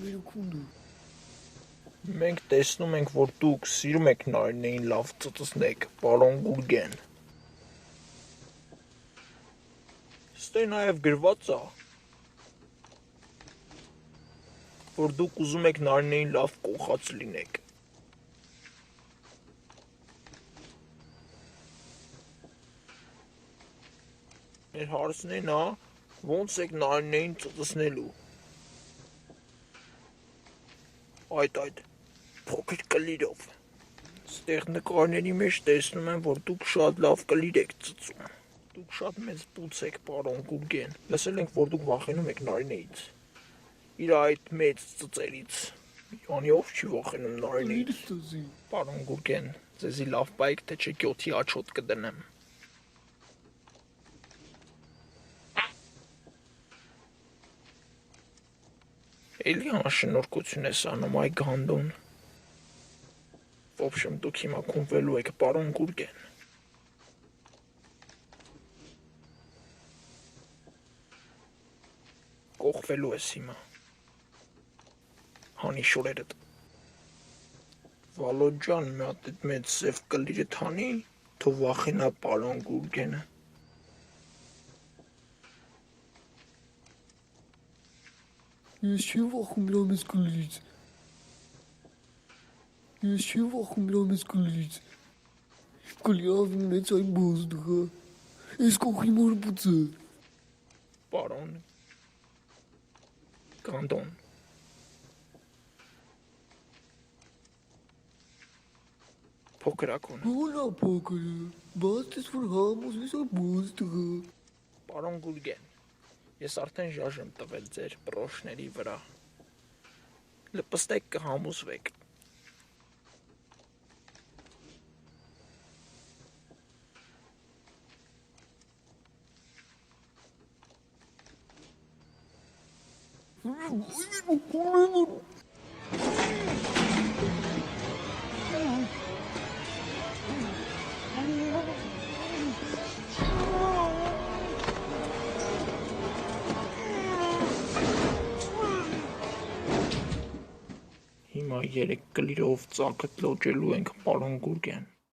Մերուքունդու։ Մենք տեսնում ենք, որ դուք սիրում եք նարիններին լավ ծծսնեք, պարոն Գուրգեն։ Ստե նաև գրված է, որ դուք ուզում եք նարիններին լավ կողած լինեք։ Մեր հարցն են հա, ոնց եք նարիններին ծծսնելու։ Այդ, փոքր կլիրով։ Ստեղ նկարների մեջ տեսնում եմ, որ դուք շատ լավ կլիր եք ծծում։ Դուք շատ մեծ պուծ եք, պարոն Գուրգեն։ Լսել ենք, որ դուք վախենում եք նարինեից։ Իր այդ մեծ ծծերից։ Յանի ով չի վախենում նարինեից։ Պարոն Գուրգեն, ձեզի լավ բայք, թե չէ գյոթի աչոտ կդնեմ։ Էլի անշնորհքություն ես անում, այ Գանդոն։ В общем, դուք հիմա քունվելու եք, պարոն Գուրգեն։ Կողվելու ես հիմա։ Հանի շորերդ։ Վալոդ ջան, մի հատ էդ մեծ սև կլիրդ հանի, թող վախենա պարոն Գուրգենը։ Ես չեմ վախում նրա մեծ կլիրից։ Ես չեմ վախում նրա մեծ կլիրից։ Կլիավ մեծ այն բոզդղա։ Ես կողի մոր բուծը։ Պարոն Գանդոն։ Փոքրակոն։ Հորա փոքրը, բաց ես որ համոզ ես այ բոզդղա։ Պարոն Գուրգեն, ես արդեն ժաժ եմ տվել ձեր բրոշների վրա։ Լպստեք կհամոզվեք։ Հիմա երեք կլիրով ծակդ լոճելու ենք, պարոն Գուրգեն։